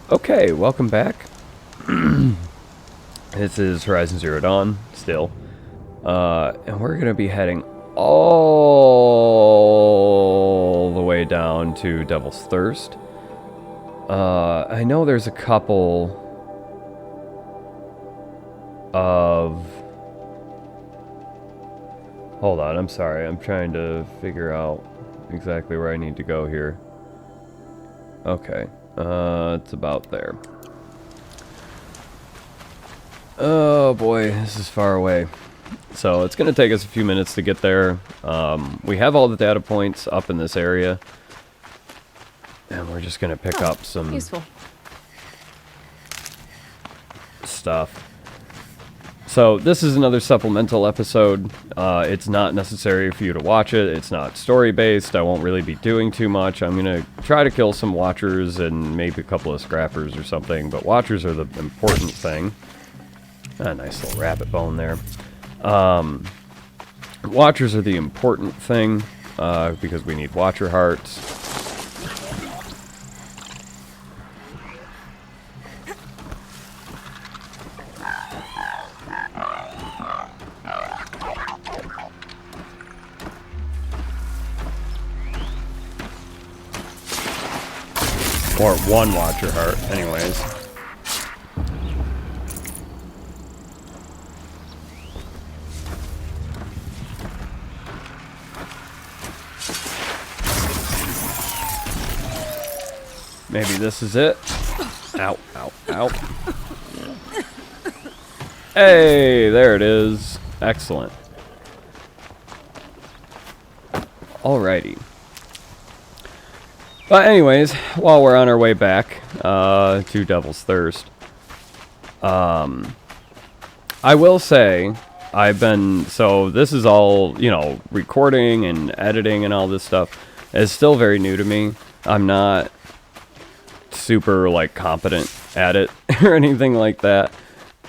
Okay, welcome back. This is Horizon Zero Dawn, still. And we're going to be heading all the way down to Devil's Thirst. I know there's a couple of... Hold on, I'm sorry. I'm trying to figure out exactly where I need to go here. Okay, it's about there. Oh boy, this is far away. So it's going to take us a few minutes to get there. We have all the data points up in this area. And we're just going to pick up some useful stuff. So this is another supplemental episode. It's not necessary for you to watch it. It's not story-based. I won't really be doing too much. I'm going to try to kill some watchers and maybe a couple of scrappers or something. But watchers are the important thing. A nice little rabbit bone there. Watchers are the important thing because we need watcher hearts. Or one watcher heart, anyways. Maybe this is it. Ow, ow, ow. Hey, there it is. Excellent. Alrighty. But anyways, while we're on our way back to Devil's Thirst, I will say so this is all, recording and editing and all this stuff is still very new to me. I'm not super competent at it or anything like that.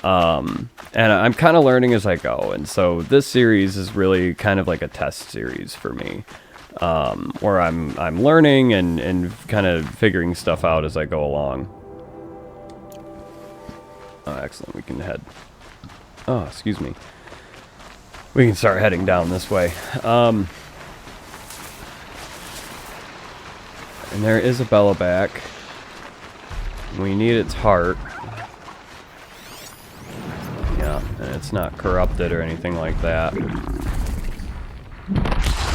And I'm kind of learning as I go. And so this series is really kind of like a test series for me. Where I'm learning and kind of figuring stuff out as I go along. Oh, excellent. We can head... Oh, excuse me. We can start heading down this way. And there is a Bellaback. We need its heart. Yeah, and it's not corrupted or anything like that.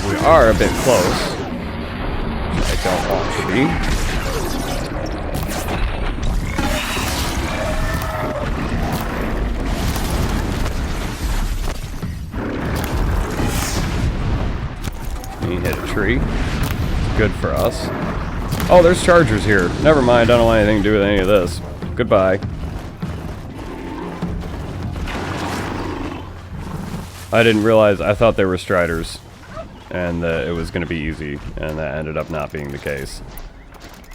We are a bit close. I don't want to be. He hit a tree. Good for us. Oh, there's chargers here. Never mind, I don't want anything to do with any of this. Goodbye. I didn't realize, I thought they were striders. And that it was going to be easy, and that ended up not being the case.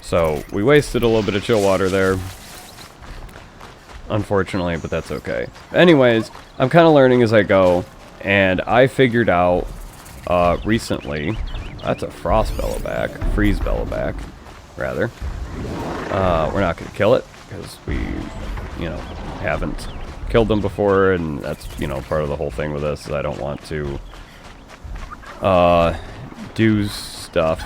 So, we wasted a little bit of chill water there. Unfortunately, but that's okay. Anyways, I'm kind of learning as I go, and I figured out recently, that's a frost Bellaback, freeze Bellaback, rather. We're not going to kill it, because we, haven't killed them before, and that's, part of the whole thing with this, is I don't want to do stuff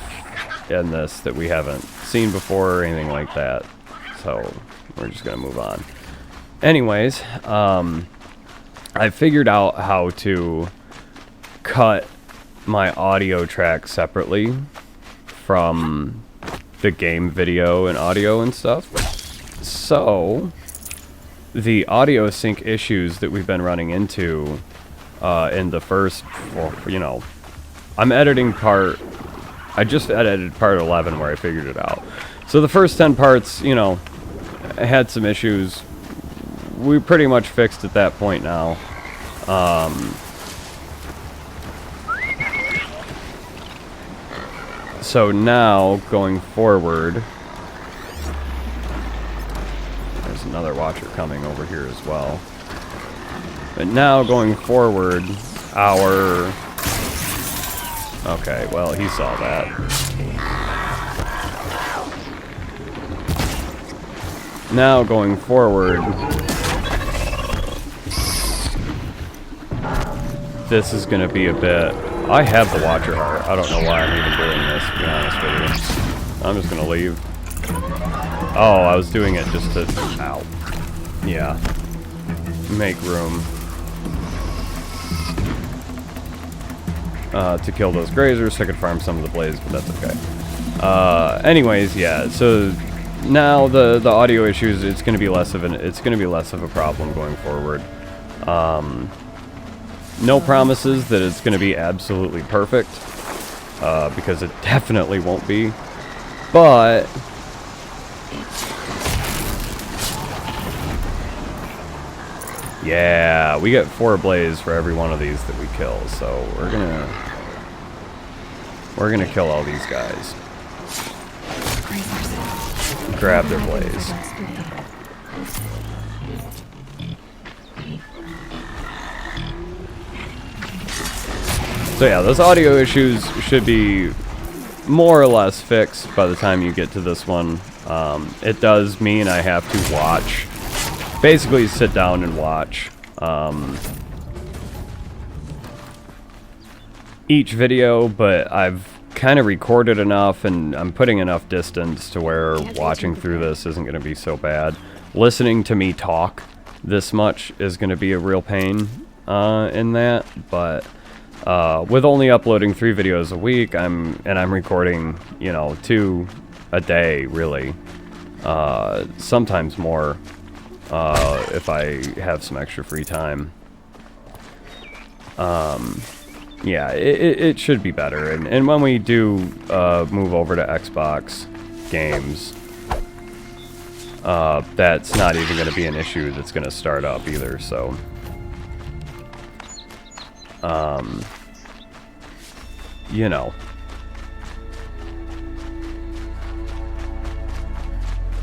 in this that we haven't seen before or anything like that. So we're just gonna move on. Anyways, I figured out how to cut my audio track separately from the game video and audio and stuff. So the audio sync issues that we've been running into in the first, I'm editing I just edited part 11 where I figured it out. So the first 10 parts, I had some issues. We pretty much fixed at that point now. So now, going forward, there's another watcher coming over here as well. But now, going forward, Okay, well, he saw that. now going forward, this is going to be a bit... I have the Watcher Heart. I don't know why I'm even doing this, to be honest with you. I'm just going to leave. Oh, I was doing it just to... Ow. Yeah. Make room. To kill those grazers so I could farm some of the blaze, but that's okay. Anyways, yeah, so now the audio issues, it's going to be less of a problem going forward. No promises that it's going to be absolutely perfect, because it definitely won't be, but yeah, we get 4 blaze for every one of these that we kill, so we're gonna kill all these guys. Grab their blaze. So yeah, those audio issues should be more or less fixed by the time you get to this one. It does mean I have to watch, basically sit down and watch each video, but I've kind of recorded enough and I'm putting enough distance to where watching through this isn't going to be so bad. Listening to me talk this much is going to be a real pain in that, but with only uploading 3 videos a week, I'm recording, you know, 2 a day, really. Sometimes more, if I have some extra free time. Yeah, it should be better. And when we do move over to Xbox games, that's not even going to be an issue that's going to start up either, so... you know.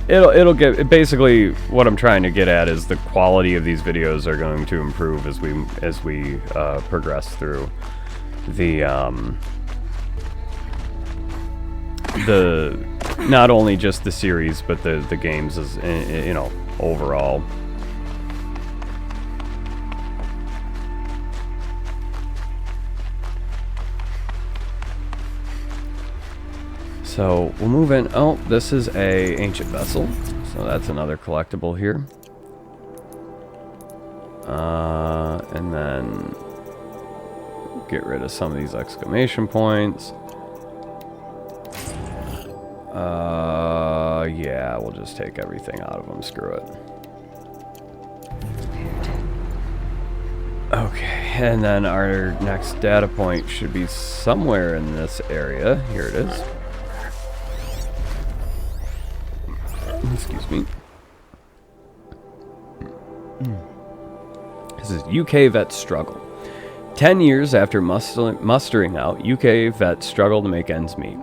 It'll get, basically what I'm trying to get at is the quality of these videos are going to improve as we progress through the not only just the series but the games, as you know, overall. So we'll move in. Oh, this is a ancient vessel, so that's another collectible here. And then get rid of some of these exclamation points. Yeah, we'll just take everything out of them. Screw it. Okay, and then our next data point should be somewhere in this area. Here it is. Excuse me. This is UK vets struggle. 10 years after mustering out, UK vets struggle to make ends meet.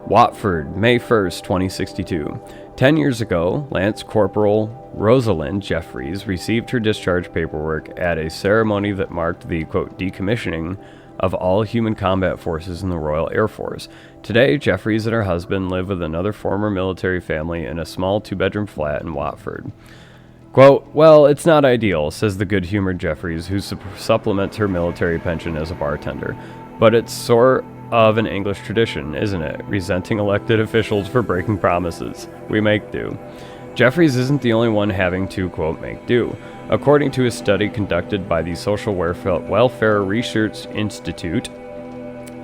Watford, May 1st, 2062. 10 years ago, Lance Corporal Rosalind Jeffries received her discharge paperwork at a ceremony that marked the, quote, decommissioning of all human combat forces in the Royal Air Force. Today, Jeffries and her husband live with another former military family in a small 2-bedroom flat in Watford. Quote, well, it's not ideal, says the good-humored Jeffries, who supplements her military pension as a bartender. But it's sort of an English tradition, isn't it? Resenting elected officials for breaking promises. We make do. Jeffries isn't the only one having to, quote, make do. According to a study conducted by the Social Welfare Research Institute,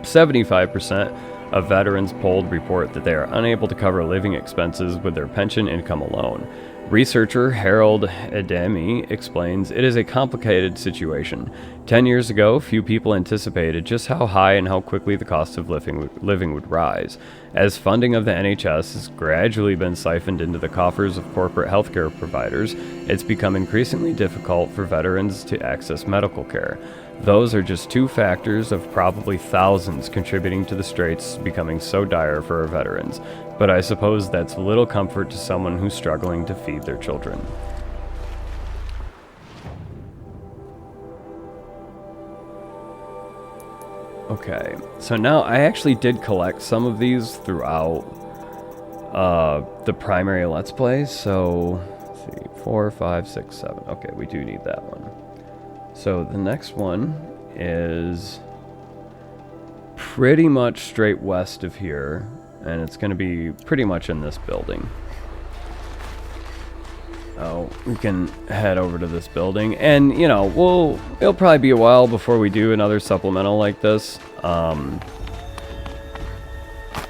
75% of veterans polled report that they are unable to cover living expenses with their pension income alone. Researcher Harold Ademi explains it is a complicated situation. 10 years ago, few people anticipated just how high and how quickly the cost of living would rise. As funding of the NHS has gradually been siphoned into the coffers of corporate healthcare providers, it's become increasingly difficult for veterans to access medical care. Those are just 2 factors of probably thousands contributing to the straits becoming so dire for our veterans. But I suppose that's little comfort to someone who's struggling to feed their children. Okay, so now I actually did collect some of these throughout the primary Let's Plays, so 4, 5, 6, 7. Okay, we do need that one. So the next one is pretty much straight west of here, and it's going to be pretty much in this building. Oh, we can head over to this building, and you know, it'll probably be a while before we do another supplemental like this.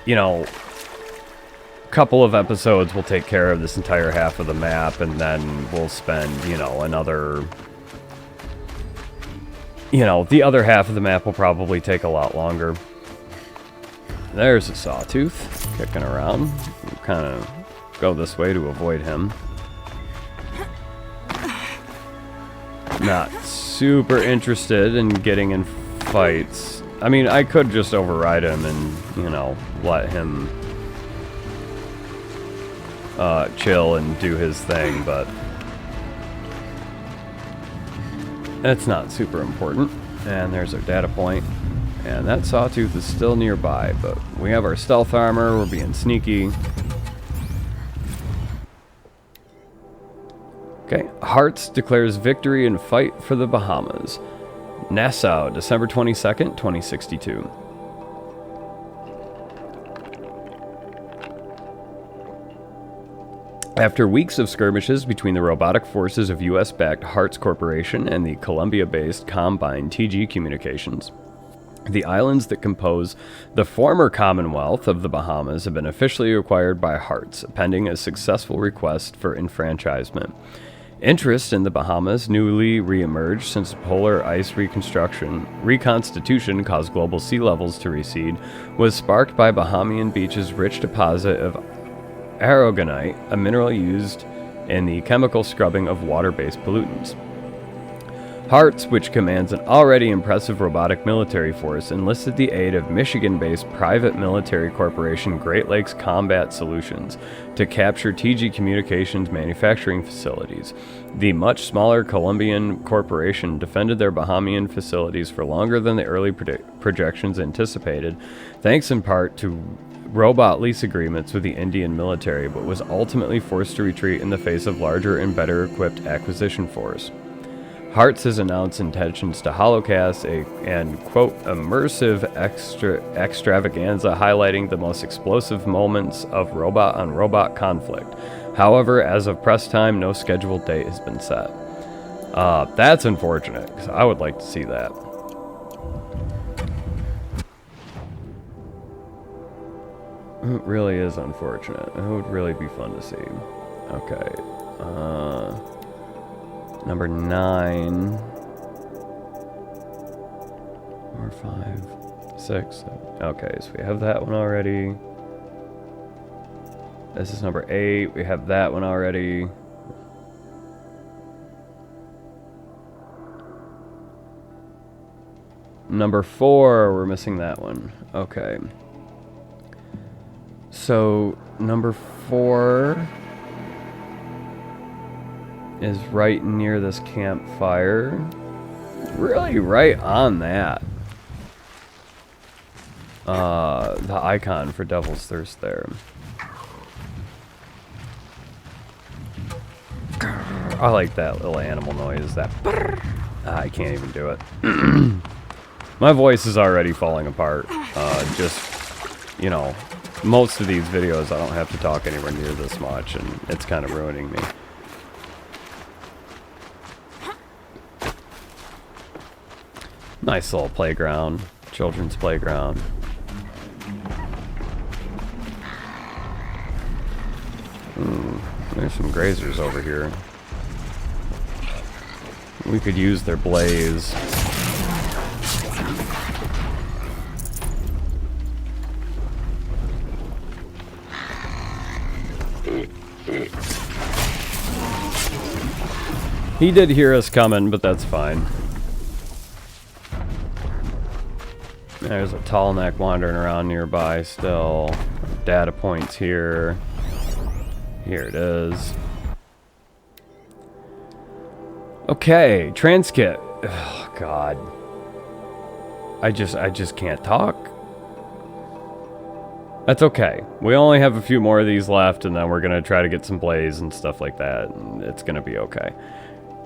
You know, a couple of episodes will take care of this entire half of the map, and then we'll spend, you know, another, you know, the other half of the map will probably take a lot longer. There's a sawtooth kicking around. We'll kind of go this way to avoid him. Not super interested in getting in fights. I mean, I could just override him and, you know, let him chill and do his thing, but that's not super important. And there's our data point. And that sawtooth is still nearby, but we have our stealth armor. We're being sneaky. Okay, Hearts declares victory in fight for the Bahamas. Nassau, December 22nd, 2062. After weeks of skirmishes between the robotic forces of US-backed Hearts Corporation and the Columbia-based Combine TG Communications, the islands that compose the former Commonwealth of the Bahamas have been officially acquired by Hearts, pending a successful request for enfranchisement. Interest in the Bahamas, newly re-emerged since polar ice reconstitution caused global sea levels to recede, was sparked by Bahamian Beach's rich deposit of aragonite, a mineral used in the chemical scrubbing of water-based pollutants. Hearts, which commands an already impressive robotic military force, enlisted the aid of Michigan-based private military corporation Great Lakes Combat Solutions to capture TG Communications manufacturing facilities. The much smaller Colombian corporation defended their Bahamian facilities for longer than the early projections anticipated, thanks in part to robot lease agreements with the Indian military, but was ultimately forced to retreat in the face of larger and better equipped acquisition force. Hearts has announced intentions to holocast an, quote, immersive extravaganza highlighting the most explosive moments of robot-on-robot conflict. However, as of press time, no scheduled date has been set. That's unfortunate, because I would like to see that. It really is unfortunate. It would really be fun to see. Okay. Number 9. 4, 5, 6. 7. Okay, so we have that one already. This is number 8. We have that one already. Number 4, we're missing that one. Okay. So, number 4 is right near this campfire. Really right on that. The icon for Devil's Thirst there. I like that little animal noise. That I can't even do it. My voice is already falling apart. Just, you know, most of these videos I don't have to talk anywhere near this much, and it's kind of ruining me. Nice little playground, children's playground. There's some grazers over here. We could use their blaze. He did hear us coming, but that's fine. There's a tall neck wandering around nearby still. Data points here. Here it is. Okay, transkit. Oh, God. I just can't talk. That's okay. We only have a few more of these left, and then we're going to try to get some plays and stuff like that, and it's going to be okay.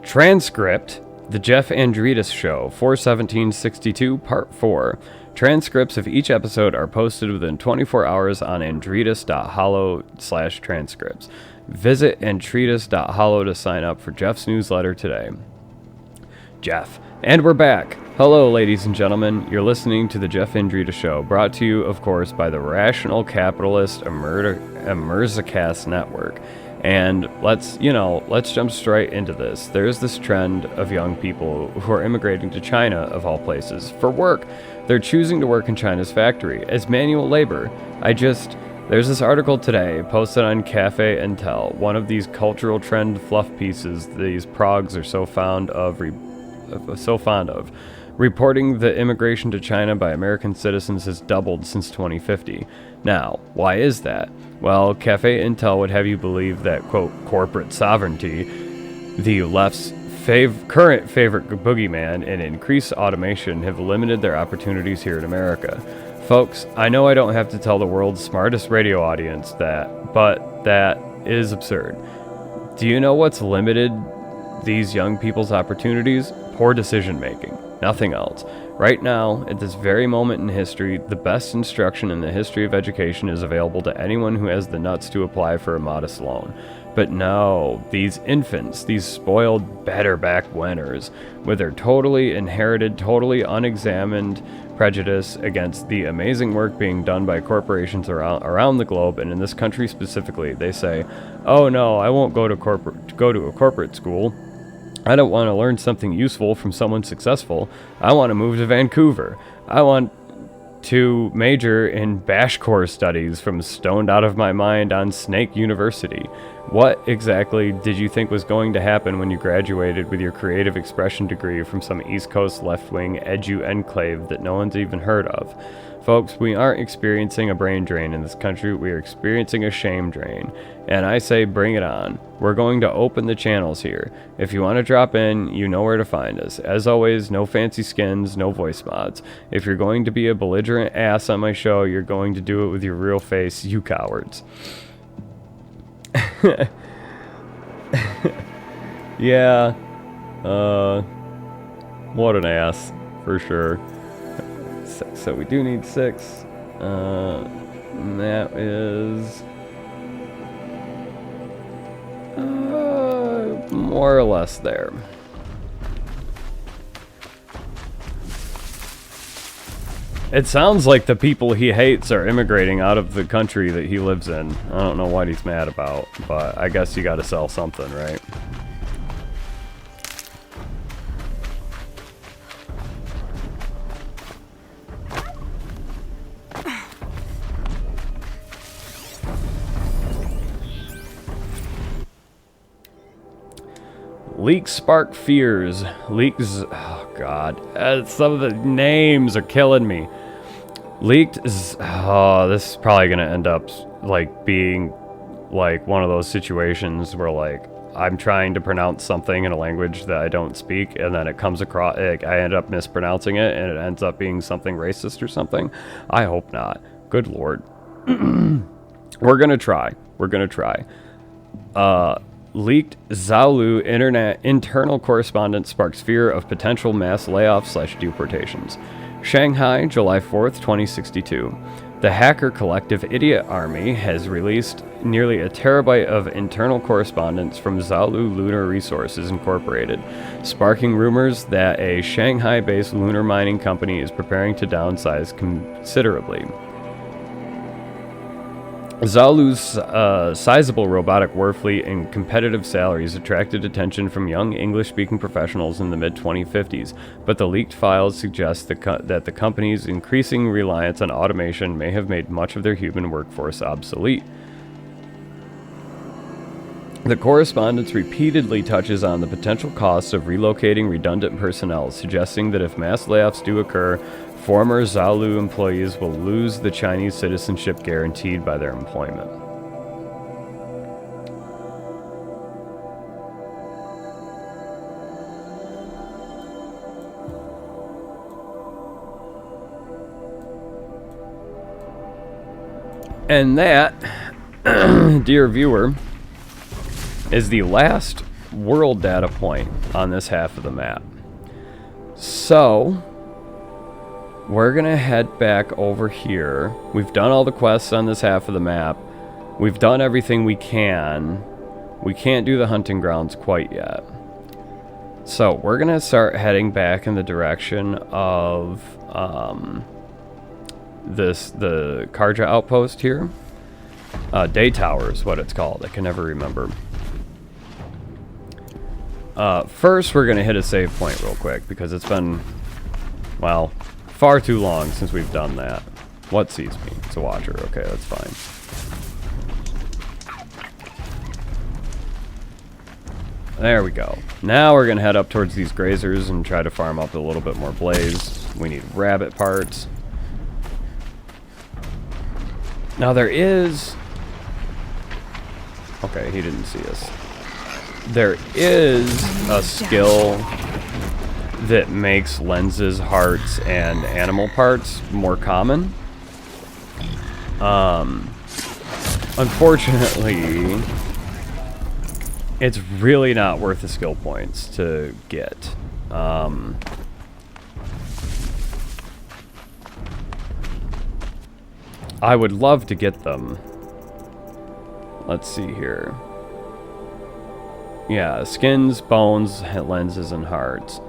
Transcript, The Jeff Andreidis Show, 4/17/62, Part 4. Transcripts of each episode are posted within 24 hours on andreidis.hollow/transcripts. Visit andreidis.hollow to sign up for Jeff's newsletter today. Jeff. And we're back. Hello, ladies and gentlemen. You're listening to the Jeff Andreidis Show, brought to you, of course, by the Rational Capitalist Emerzacast Network. And let's jump straight into this. There's this trend of young people who are immigrating to China, of all places, for work. They're choosing to work in China's factory as manual labor. There's this article today posted on Cafe Intel, one of these cultural trend fluff pieces these progs are so fond of, reporting that immigration to China by American citizens has doubled since 2050. Now, why is that? Well, Cafe Intel would have you believe that, quote, corporate sovereignty, the left's current favorite boogeyman, and increased automation have limited their opportunities here in America. Folks, I know I don't have to tell the world's smartest radio audience that, but that is absurd. Do you know what's limited these young people's opportunities? Poor decision making. Nothing else. Right now, at this very moment in history, the best instruction in the history of education is available to anyone who has the nuts to apply for a modest loan. But no, these infants, these spoiled back winners, with their totally inherited, totally unexamined prejudice against the amazing work being done by corporations around the globe, and in this country specifically, they say, "Oh no, I won't go to a corporate school. I don't want to learn something useful from someone successful. I want to move to Vancouver. I want to major in Bashcore studies from Stoned Out of My Mind on Snake University." What exactly did you think was going to happen when you graduated with your creative expression degree from some East Coast left-wing edu enclave that no one's even heard of? Folks, we aren't experiencing a brain drain in this country, we are experiencing a shame drain. And I say bring it on. We're going to open the channels here. If you want to drop in, you know where to find us. As always, no fancy skins, no voice mods. If you're going to be a belligerent ass on my show, you're going to do it with your real face, you cowards. Yeah. What an ass, for sure. So we do need 6. And that is more or less there. It sounds like the people he hates are immigrating out of the country that he lives in. I don't know what he's mad about, but I guess you gotta sell something, right? Leaks spark fears. Leaks. Oh, God. Some of the names are killing me. Leaked is. Oh, this is probably going to end up like being like one of those situations where like I'm trying to pronounce something in a language that I don't speak, and then it comes across. I end up mispronouncing it, and it ends up being something racist or something. I hope not. Good Lord. We're going to try. We're going to try. Leaked Zhaolu internet internal correspondence sparks fear of potential mass layoffs/deportations. Shanghai, July 4th, 2062. The hacker collective Idiot Army has released nearly a terabyte of internal correspondence from Zhaolu Lunar Resources Incorporated, sparking rumors that a Shanghai-based lunar mining company is preparing to downsize considerably. Zhaolu's sizable robotic war fleet and competitive salaries attracted attention from young English-speaking professionals in the mid-2050s, but the leaked files suggest that the company's increasing reliance on automation may have made much of their human workforce obsolete. The correspondence repeatedly touches on the potential costs of relocating redundant personnel, suggesting that if mass layoffs do occur, former Zhaolu employees will lose the Chinese citizenship guaranteed by their employment. And that, dear viewer, is the last world data point on this half of the map. So, we're going to head back over here. We've done all the quests on this half of the map. We've done everything we can. We can't do the hunting grounds quite yet. So, we're going to start heading back in the direction of the Karja outpost here. Day Tower is what it's called. I can never remember. First, we're going to hit a save point real quick because it's been, well, far too long since we've done that. What sees me? It's a watcher. Okay, that's fine. There we go. Now we're going to head up towards these grazers and try to farm up a little bit more blaze. We need rabbit parts. Now there is... Okay, he didn't see us. There is a skill that makes lenses, hearts, and animal parts more common. Unfortunately, it's really not worth the skill points to get. I would love to get them. Let's see here. Yeah, skins, bones, lenses, and hearts.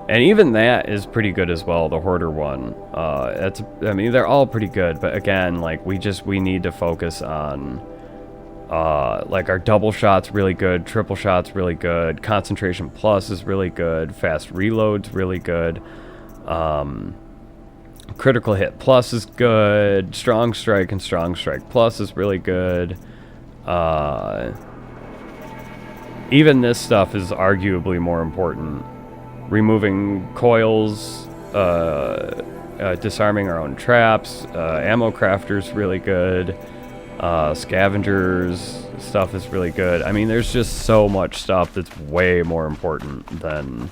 And even that is pretty good as well, the hoarder one. I mean, they're all pretty good, but again, like, we need to focus on, like, our double shot's really good, triple shot's really good, concentration plus is really good, fast reload's really good, critical hit plus is good, strong strike and strong strike plus is really good. Even this stuff is arguably more important. Removing coils, disarming our own traps, ammo crafter's really good, scavengers stuff is really good. I mean, there's just so much stuff that's way more important than,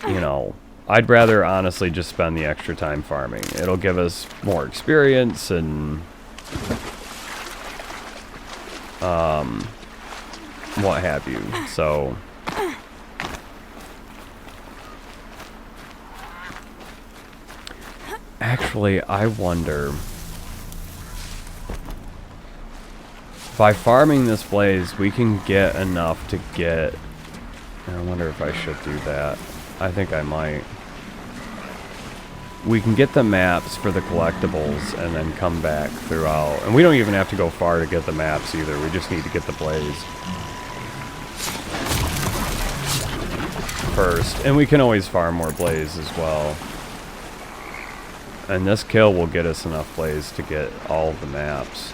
you know, I'd rather honestly just spend the extra time farming. It'll give us more experience and what have you. So actually, I wonder, by farming this blaze, we can get enough to get... I wonder if I should do that. I think I might. We can get the maps for the collectibles and then come back throughout. And we don't even have to go far to get the maps either. We just need to get the blaze first. And we can always farm more blaze as well. And this kill will get us enough blaze to get all of the maps.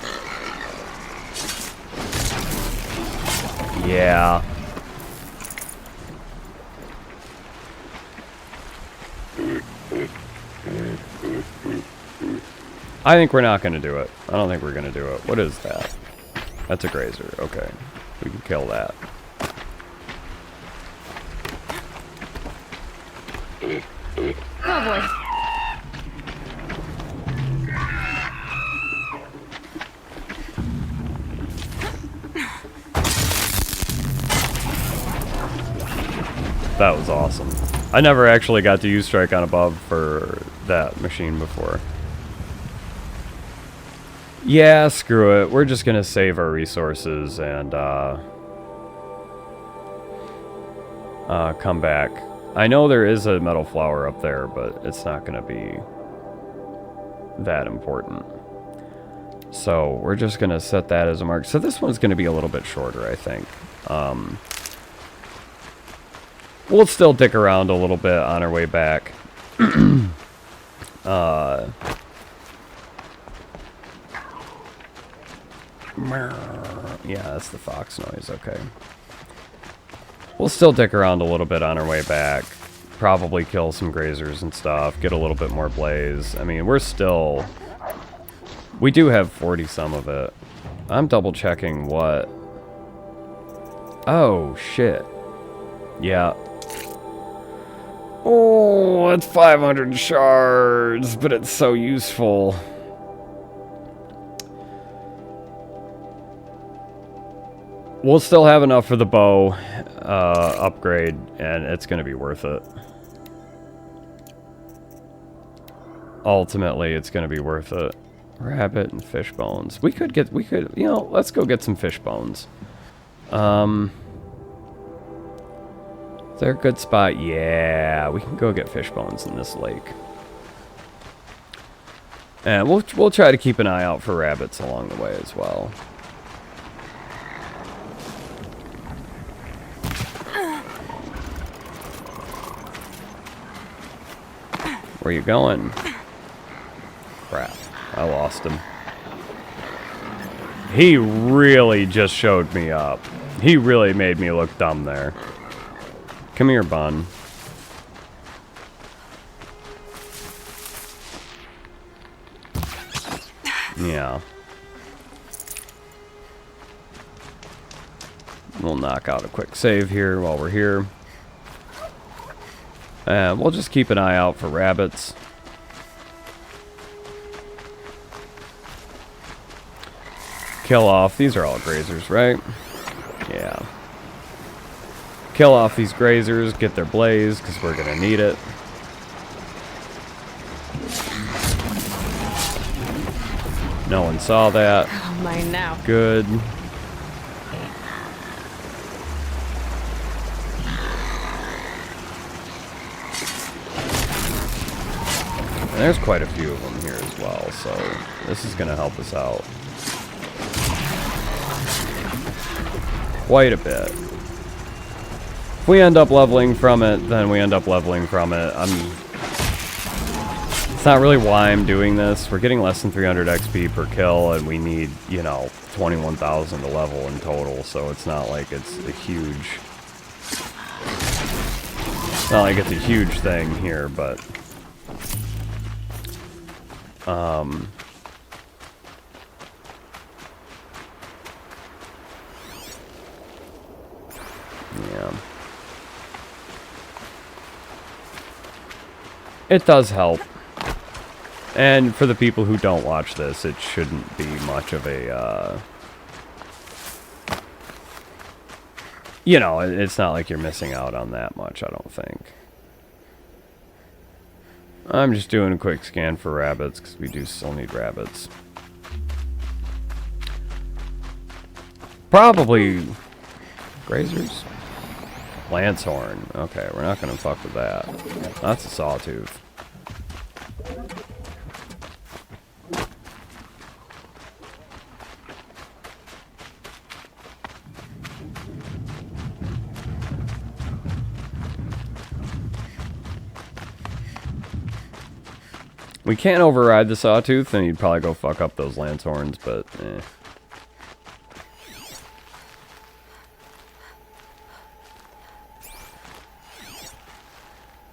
Yeah. I think we're not going to do it. I don't think we're going to do it. What is that? That's a grazer. Okay. We can kill that. Oh boy. That was awesome. I never actually got to use strike on above for that machine before. Yeah, screw it. We're just gonna save our resources and come back. I know there is a metal flower up there, but it's not gonna be that important. So we're just gonna set that as a mark. So this one's gonna be a little bit shorter, I think. We'll still dick around a little bit on our way back. Yeah, that's the fox noise, okay. We'll still dick around a little bit on our way back. Probably kill some grazers and stuff. Get a little bit more blaze. I mean, we're still... We do have 40 some of it. I'm double checking what... Oh, shit. Yeah. Oh, it's 500 shards, but it's so useful. we'll still have enough for the bow upgrade, and it's going to be worth it. Ultimately, it's going to be worth it. Rabbit and fish bones. We could, you know, let's go get some fish bones. Is there a good spot? Yeah, we can go get fish bones in this lake. And we'll try to keep an eye out for rabbits along the way as well. Where you going? Crap, I lost him. He really just showed me up. He really made me look dumb there. Come here, Bun. Yeah. We'll knock out a quick save here while we're here. And we'll just keep an eye out for rabbits. Kill off. These are all grazers, right? Yeah. Kill off these grazers, get their blaze, because we're going to need it. No one saw that. Oh, mine now. Good. And there's quite a few of them here as well, so this is going to help us out quite a bit. If we end up leveling from it, then we end up leveling from it. It's not really why I'm doing this. We're getting less than 300 XP per kill, and we need, you know, 21,000 to level in total, so it's not like it's a huge... It's not like it's a huge thing here, but... yeah. It does help. And for the people who don't watch this, it shouldn't be much of a, you know, it's not like you're missing out on that much, I don't think. I'm just doing a quick scan for rabbits, because we do still need rabbits. Probably grazers? Lancehorn. Okay, we're not going to fuck with that. That's a sawtooth. We can't override the sawtooth, and you'd probably go fuck up those lancehorns, but eh.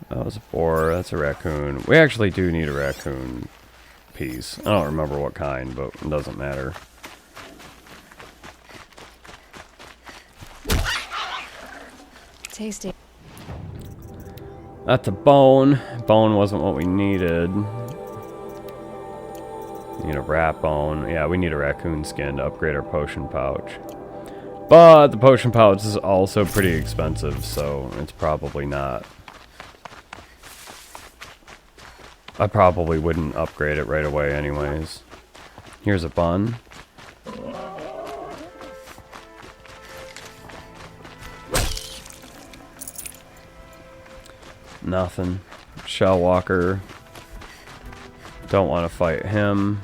That was a boar. That's a raccoon. We actually do need a raccoon piece. I don't remember what kind, but it doesn't matter. Tasty. That's a bone. Bone wasn't what we needed. Need a rat bone. Yeah, we need a raccoon skin to upgrade our potion pouch. But the potion pouch is also pretty expensive, so it's probably not. I probably wouldn't upgrade it right away anyways. Here's a bun. Nothing. Shell walker. Don't want to fight him.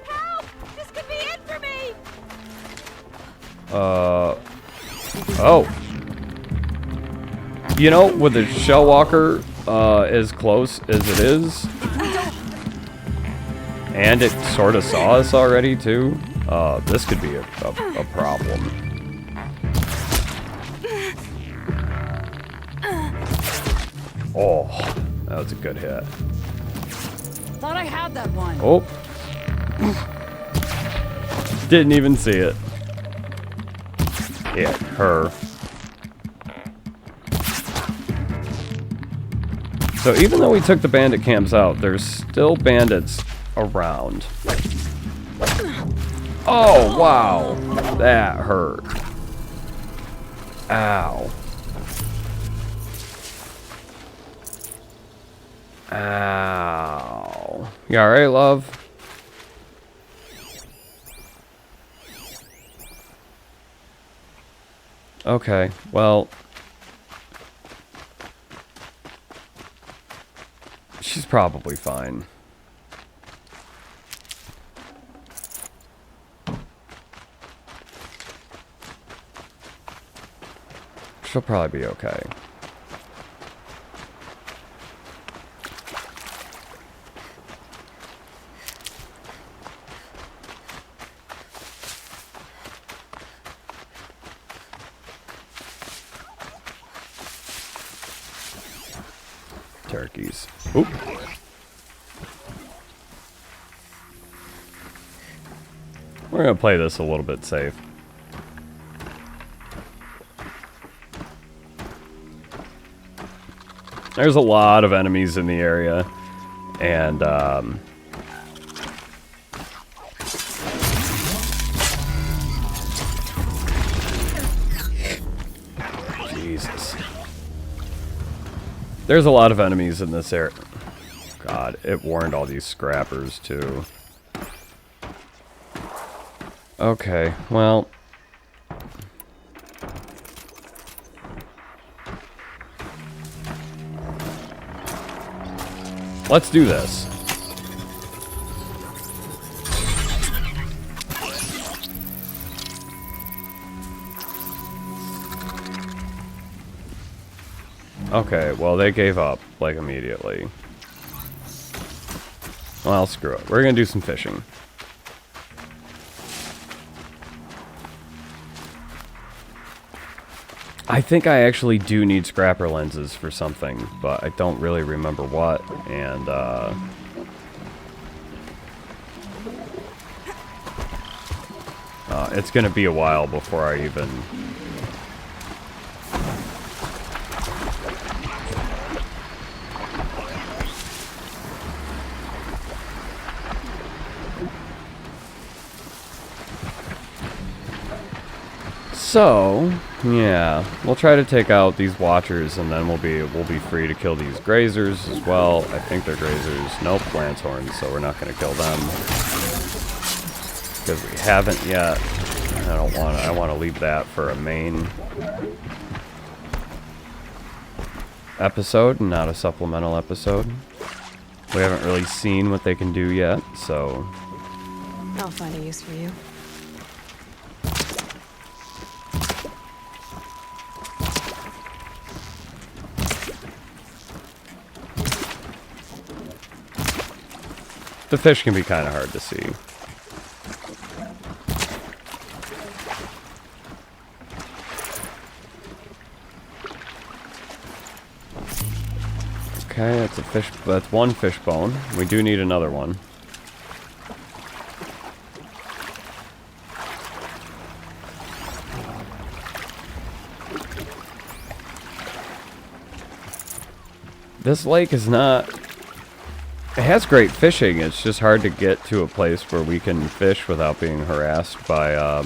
Help! This could be it for me! Oh. You know, with the shell walker as close as it is, and it sort of saw us already too, this could be a problem. Oh, that was a good hit. Thought I had that one. Oh. Didn't even see it. Yeah, her. So even though we took the bandit camps out, there's still bandits around. Oh, wow. That hurt. Ow. Ow. You alright, love? Okay, well... she's probably fine. She'll probably be okay. Turkeys. Oop. We're gonna play this a little bit safe. There's a lot of enemies in the area, and Jesus. There's a lot of enemies in this area. God, it warned all these scrappers too. Okay, well. Let's do this. Okay, well, they gave up, like, immediately. Well, screw it. We're gonna do some fishing. I think I actually do need scrapper lenses for something, but I don't really remember what, and, it's gonna be a while before I even... So, yeah, we'll try to take out these watchers, and then we'll be free to kill these grazers as well. I think they're grazers. Nope, lance horns, so we're not going to kill them because we haven't yet. I want to leave that for a main episode, not a supplemental episode. We haven't really seen what they can do yet, so I'll find a use for you. the fish can be kind of hard to see. Okay, that's a fish. That's one fish bone. We do need another one. This lake is not... It has great fishing. It's just hard to get to a place where we can fish without being harassed by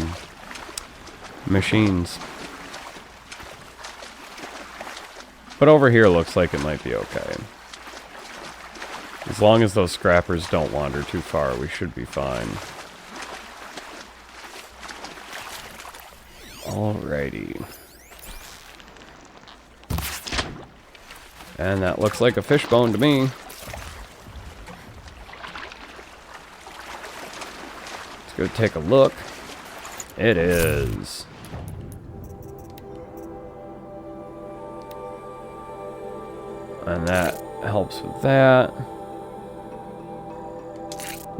machines. But over here looks like it might be okay. As long as those scrappers don't wander too far, we should be fine. Alrighty. And that looks like a fishbone to me. Let's go take a look. It is. And that helps with that.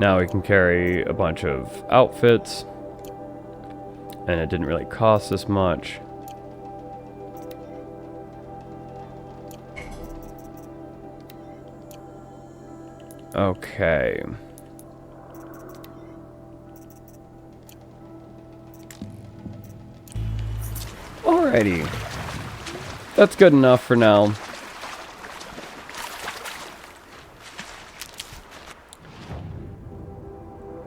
Now we can carry a bunch of outfits. And it didn't really cost us much. Okay. Alrighty. That's good enough for now.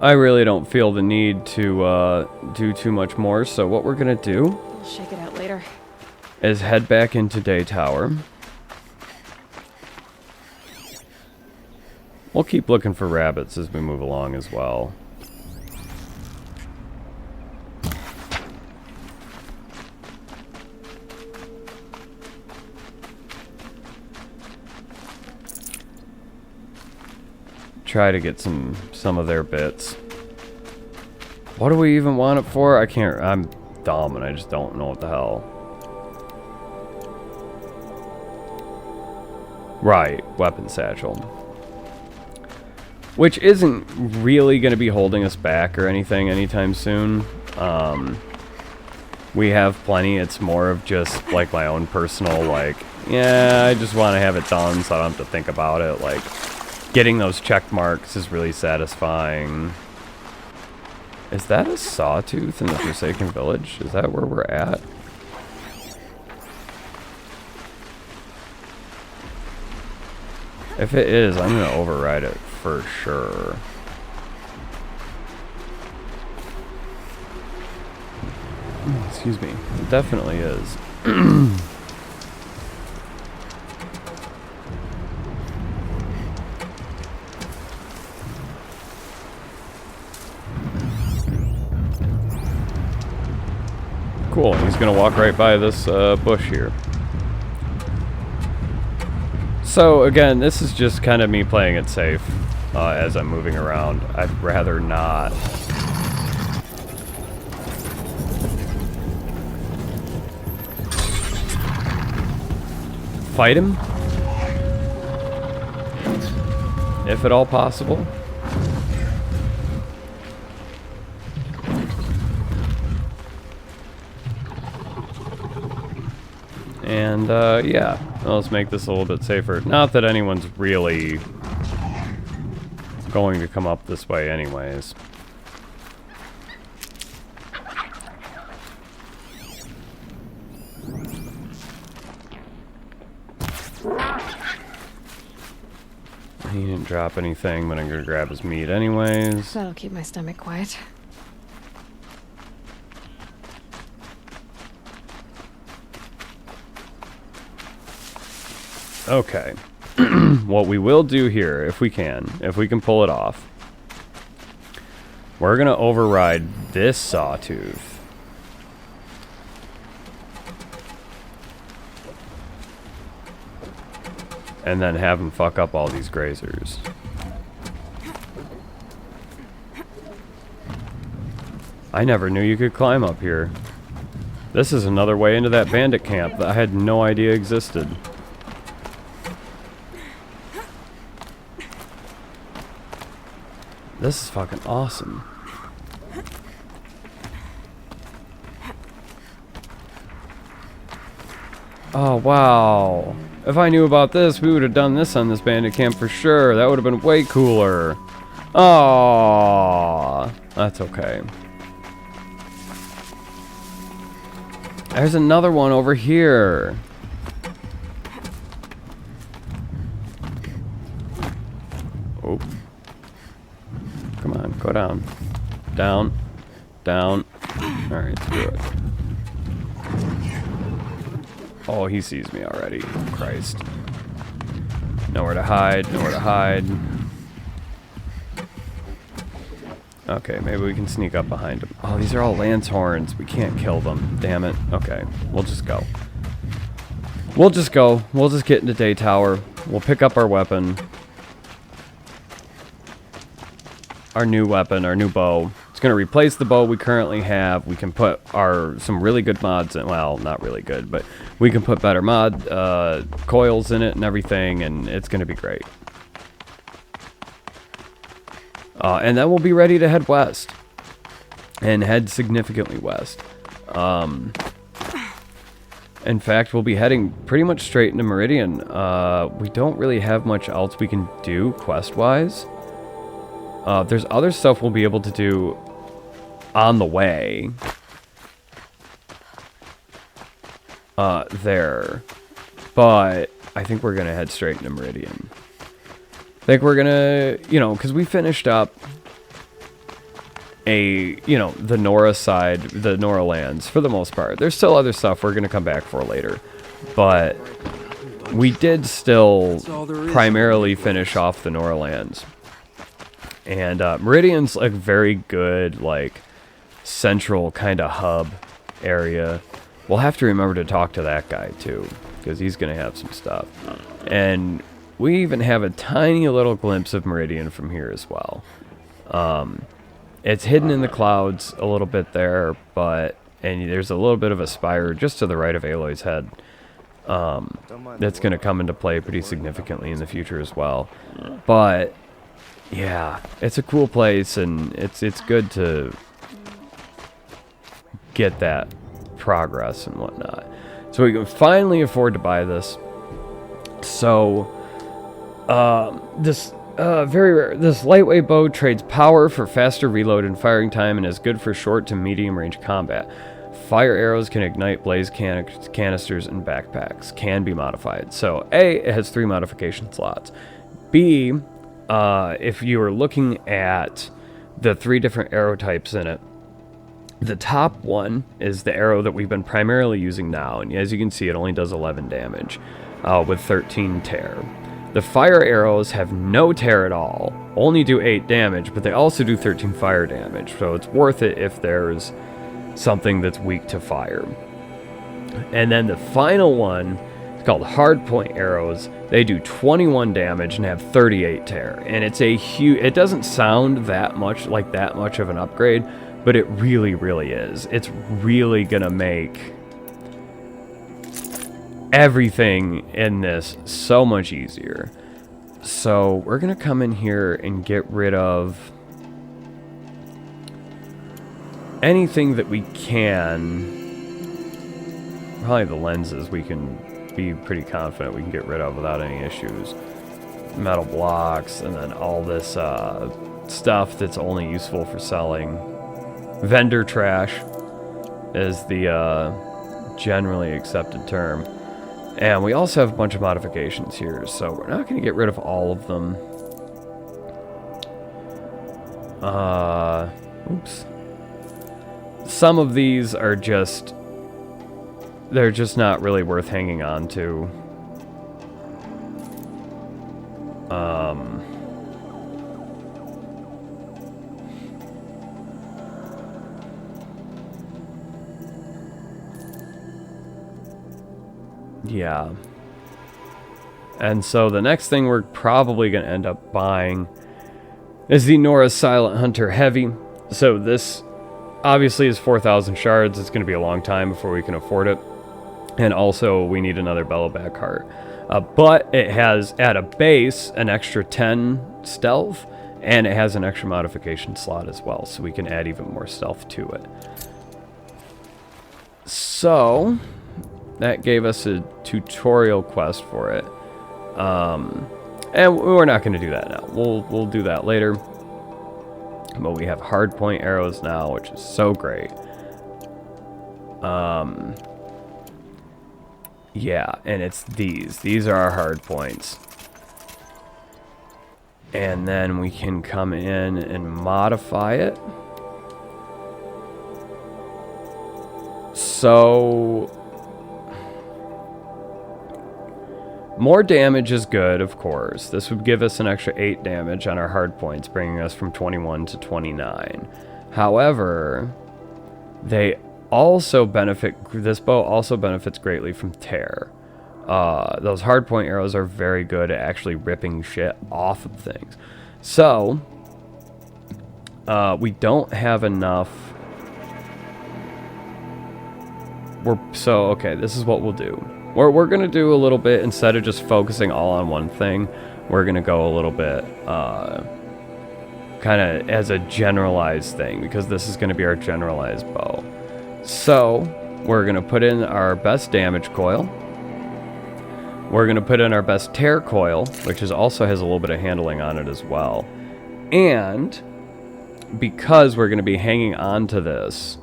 I really don't feel the need to do too much more, so what we're gonna do I'll shake it out later. is head back into Day Tower. We'll keep looking for rabbits as we move along as well. Try to get some of their bits. What do we even want it for? I can't. I'm dumb and I just don't know what the hell. Right, weapon satchel. Which isn't really going to be holding us back or anything anytime soon. We have plenty. It's more of just like my own personal, like, yeah, I just want to have it done so I don't have to think about it. Like, getting those check marks is really satisfying. Is that a sawtooth in the Forsaken Village? Is that where we're at? If it is, I'm going to override it for sure. Excuse me. It definitely is. Cool, he's gonna walk right by this bush here. So again, this is just kind of me playing it safe as I'm moving around. I'd rather not. Fight him? If at all possible. And, yeah, let's make this a little bit safer. Not that anyone's really going to come up this way anyways. He didn't drop anything, but I'm gonna grab his meat anyways. That'll keep my stomach quiet. Okay. What we will do here, if we can pull it off, we're gonna override this sawtooth. And then have him fuck up all these grazers. I never knew you could climb up here. This is another way into that bandit camp that I had no idea existed. This is fucking awesome. Oh, wow. If I knew about this, we would have done this on this bandit camp for sure. That would have been way cooler. Oh, that's okay. There's another one over here. Oh. Come on, go down. Down. Down. Alright, let's do it. Oh, he sees me already. Christ. Nowhere to hide, nowhere to hide. Okay, maybe we can sneak up behind him. Oh, these are all lance horns. We can't kill them. Damn it. Okay, we'll just go. We'll just go. We'll just get into Day Tower. We'll pick up our weapon. Our new weapon, our new bow. It's going to replace the bow we currently have. We can put some really good mods in. Well, not really good, but we can put better mod coils in it and everything, and it's going to be great. And then we'll be ready to head west. And head significantly west. In fact, we'll be heading pretty much straight into Meridian. We don't really have much else we can do quest-wise. There's other stuff we'll be able to do on the way. There. But I think we're going to head straight into Meridian. I think we're going to, because we finished up the Nora side, the Nora lands for the most part. There's still other stuff we're going to come back for later, but we did still primarily finish off the Nora lands. And Meridian's like very good, like central kind of hub area. We'll have to remember to talk to that guy too, because he's going to have some stuff. And we even have a tiny little glimpse of Meridian from here as well. It's hidden in the clouds a little bit there, and there's a little bit of a spire just to the right of Aloy's head. That's going to come into play pretty significantly in the future as well. But yeah, it's a cool place, and it's good to get that progress and whatnot. So we can finally afford to buy this. So this very rare. This lightweight bow trades power for faster reload and firing time, and is good for short to medium range combat. Fire arrows can ignite blaze canisters and backpacks. Can be modified. So A, it has 3 modification slots. B, if you are looking at the 3 different arrow types in it, the top one is the arrow that we've been primarily using now, and as you can see, it only does 11 damage with 13 tear. The fire arrows have no tear at all, only do 8 damage, but they also do 13 fire damage, so it's worth it if there's something that's weak to fire. And then the final one is called hardpoint arrows. They do 21 damage and have 38 tear, and it's a huge. It doesn't sound that much like that much of an upgrade, but it really, really is. It's really gonna make everything in this so much easier. So we're gonna come in here and get rid of anything that we can. Probably the lenses we can be pretty confident we can get rid of without any issues. Metal blocks, and then all this stuff that's only useful for selling. Vendor trash is the generally accepted term. And we also have a bunch of modifications here, so we're not going to get rid of all of them. Oops. Some of these are just... they're just not really worth hanging on to. Yeah. And so the next thing we're probably going to end up buying is the Nora Silent Hunter Heavy. So this obviously is 4,000 shards. It's going to be a long time before we can afford it. And also we need another Bellowback heart. But it has at a base an extra 10 stealth, and it has an extra modification slot as well, so we can add even more stealth to it. So that gave us a tutorial quest for it. And we're not going to do that now. We'll do that later. But we have hardpoint arrows now, which is so great. Yeah, and it's these. These are our hard points. And then we can come in and modify it. So more damage is good, of course. This would give us an extra 8 damage on our hard points, bringing us from 21 to 29. However, they also benefit, this bow also benefits greatly from tear. Those hardpoint arrows are very good at actually ripping shit off of things. So, we don't have enough. Okay, this is what we'll do. We're going to do a little bit, instead of just focusing all on one thing, we're going to go a little bit kind of as a generalized thing, because this is going to be our generalized bow. So, we're going to put in our best damage coil. We're going to put in our best tear coil, which also has a little bit of handling on it as well. And because we're going to be hanging on to this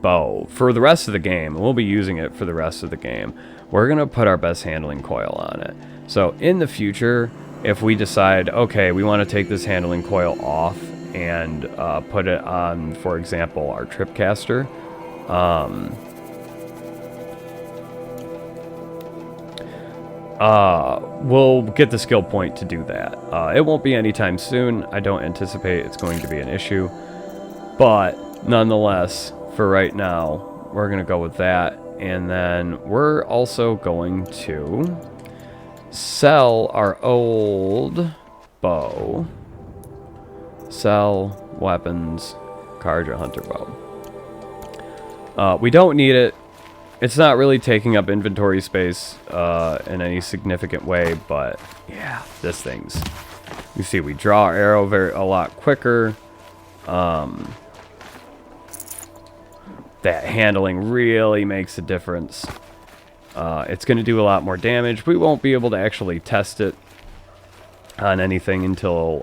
bow for the rest of the game, and we'll be using it for the rest of the game, we're going to put our best handling coil on it. So in the future, if we decide, okay, we want to take this handling coil off and put it on, for example, our tripcaster. We'll get the skill point to do that. It won't be anytime soon. I don't anticipate it's going to be an issue. But nonetheless, for right now, we're going to go with that. And then we're also going to sell our old bow. Sell weapons, Karja Hunter bow. We don't need it. It's not really taking up inventory space in any significant way, but yeah, this thing's... You see, we draw our arrow a lot quicker. That handling really makes a difference. It's going to do a lot more damage. We won't be able to actually test it on anything until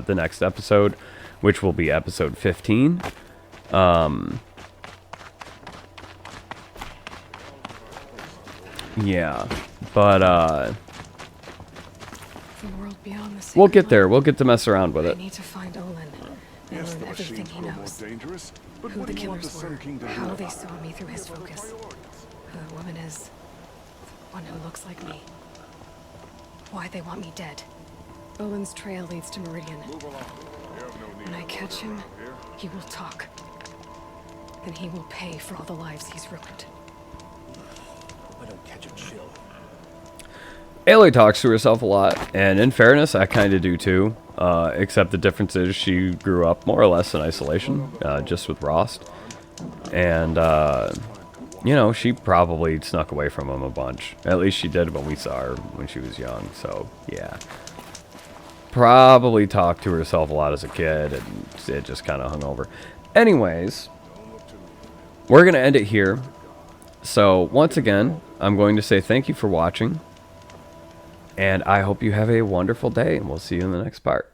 the next episode, which will be episode 15. Yeah, but The world beyond the we'll get sacred there. line. We'll get to mess around with I it. need to find Olin and Yes, learn the everything machines he grow more knows. dangerous, but Who what the do you want the killers Sun were, King to do how they about saw it? me through his What focus. priorities? Who the woman is, the one who looks like me. Why they want me dead. Olin's trail leads to Meridian. Move along. We have no need When I of catch him, here. he will talk. And he will pay for all the lives he's ruined. I don't catch a chill. Aloy talks to herself a lot, and in fairness, I kind of do too. Except the difference is she grew up more or less in isolation, just with Rost. And, you know, she probably snuck away from him a bunch. At least she did when we saw her when she was young, so, yeah. Probably talked to herself a lot as a kid, and it just kind of hung over. Anyways, we're going to end it here. So, once again, I'm going to say thank you for watching. And I hope you have a wonderful day, and we'll see you in the next part.